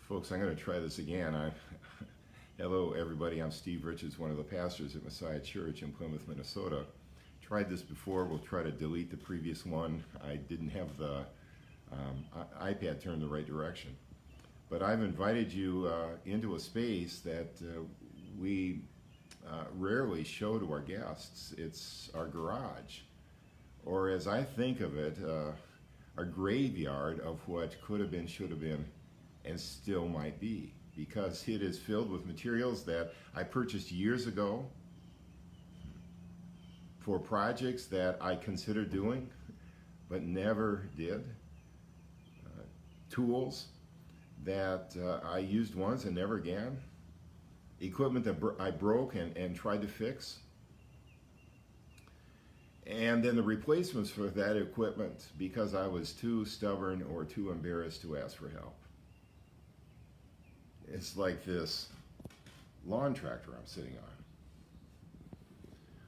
Folks, I'm going to try this again. Hello, everybody. I'm Steve Richards, one of the pastors at Messiah Church in Plymouth, Minnesota. Tried this before. We'll try to delete the previous one. I didn't have the iPad turned the right direction. But I've invited you into a space that we rarely show to our guests. It's our garage, or as I think of it, a graveyard of what could have been, should have been, and still might be, because it is filled with materials that I purchased years ago for projects that I considered doing but never did. Tools that I used once and never again. Equipment that I broke and tried to fix. And then the replacements for that equipment because I was too stubborn or too embarrassed to ask for help. It's like this lawn tractor I'm sitting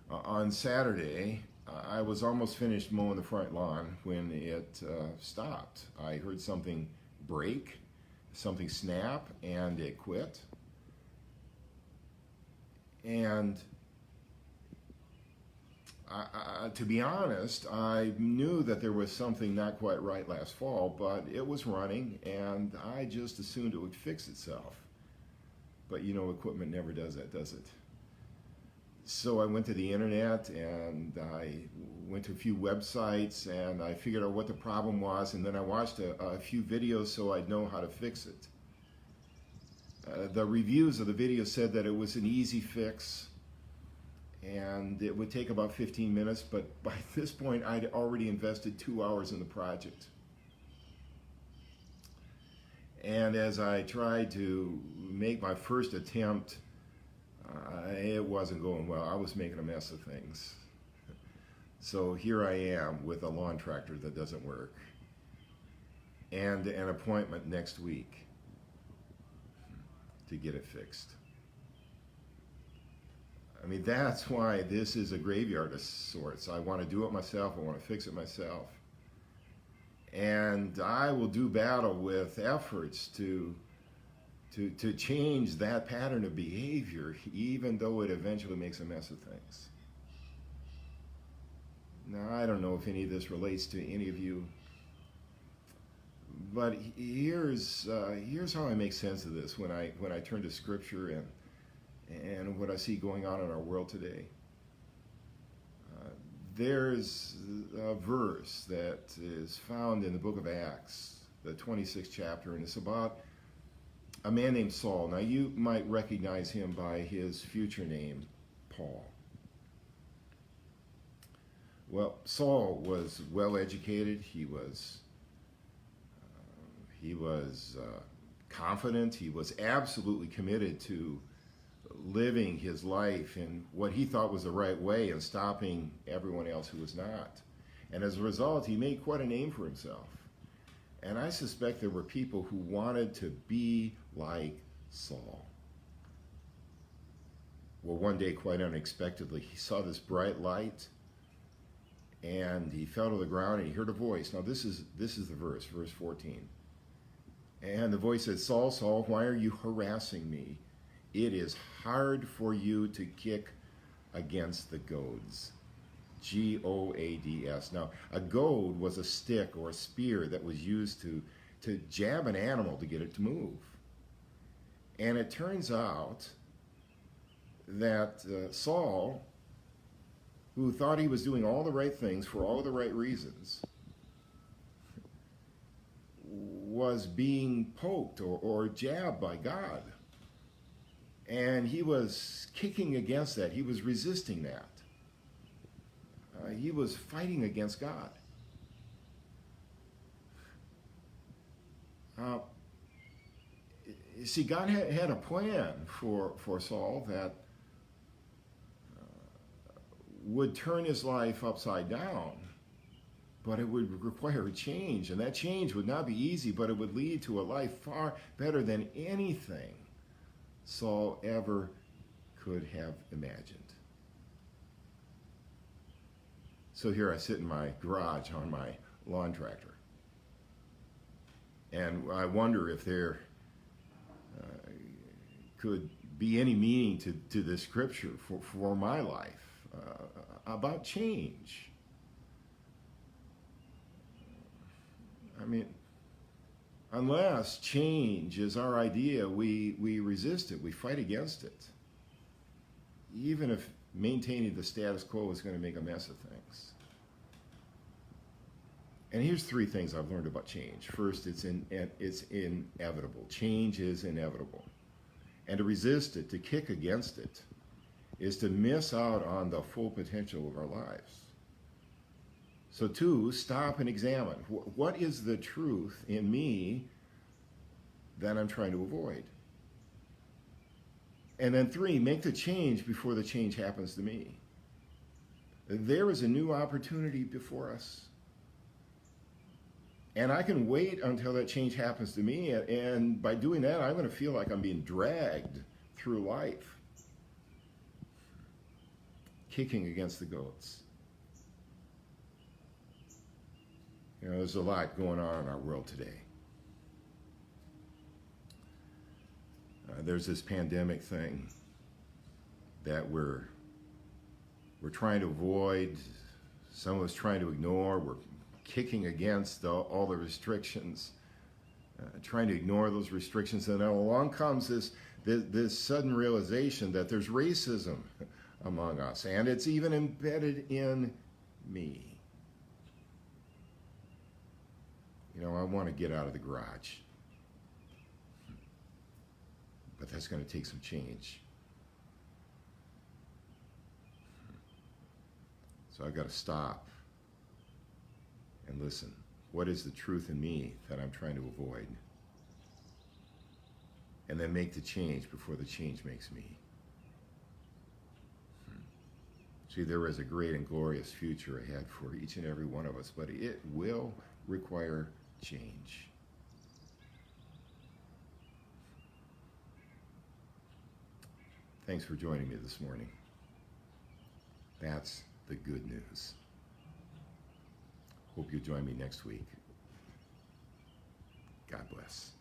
on. On Saturday, I was almost finished mowing the front lawn when it stopped. I heard something break, something snap, and it quit. And to be honest, I knew that there was something not quite right last fall, but it was running and I just assumed it would fix itself. But you know, equipment never does that, does it? So I went to the internet and I went to a few websites and I figured out what the problem was, and then I watched a few videos so I'd know how to fix it. The reviews of the video said that it was an easy fix and it would take about 15 minutes, but by this point I'd already invested 2 hours in the project. And as I tried to make my first attempt, it wasn't going well. I was making a mess of things. So here I am with a lawn tractor that doesn't work and an appointment next week to get it fixed. I mean, that's why this is a graveyard of sorts. I want to do it myself. I want to fix it myself. And I will do battle with efforts to change that pattern of behavior, even though it eventually makes a mess of things. Now, I don't know if any of this relates to any of you, but here's how I make sense of this when I turn to Scripture and what I see going on in our world today. There's a verse that is found in the book of Acts, the 26th chapter, and it's about a man named Saul. Now, you might recognize him by his future name, Paul. Well, Saul was well educated. He was confident. He was absolutely committed to living his life in what he thought was the right way and stopping everyone else who was not. And as a result, he made quite a name for himself. And I suspect there were people who wanted to be like Saul. Well, one day, quite unexpectedly, he saw this bright light and he fell to the ground and he heard a voice. Now, this is the verse 14. And the voice said, "Saul, Saul, why are you harassing me? It is hard for you to kick against the goads." G-O-A-D-S. Now, a goad was a stick or a spear that was used to jab an animal to get it to move. And it turns out that Saul, who thought he was doing all the right things for all the right reasons, was being poked or jabbed by God. And he was kicking against that. He was resisting that. He was fighting against God. You see, God had a plan for Saul that would turn his life upside down, but it would require a change. And that change would not be easy, but it would lead to a life far better than anything Saul ever could have imagined. So here I sit in my garage on my lawn tractor. And I wonder if there could be any meaning to this scripture for my life about change. I mean, unless change is our idea, we resist it, we fight against it. Even if maintaining the status quo is going to make a mess of things. And here's 3 things I've learned about change. First, it's inevitable. Change is inevitable. And to resist it, to kick against it, is to miss out on the full potential of our lives. So 2, stop and examine. What is the truth in me that I'm trying to avoid? And then 3, make the change before the change happens to me. There is a new opportunity before us. And I can wait until that change happens to me, and by doing that, I'm going to feel like I'm being dragged through life, kicking against the goats. You know, there's a lot going on in our world today. There's this pandemic thing that we're trying to avoid. Some of us trying to ignore. We're kicking against all the restrictions, trying to ignore those restrictions, and then along comes this sudden realization that there's racism among us, and it's even embedded in me. You know, I want to get out of the garage, but that's going to take some change. So I've got to stop and listen. What is the truth in me that I'm trying to avoid? And then make the change before the change makes me. See, there is a great and glorious future ahead for each and every one of us, but it will require change. Thanks for joining me this morning. That's the good news. Hope you join me next week. God bless.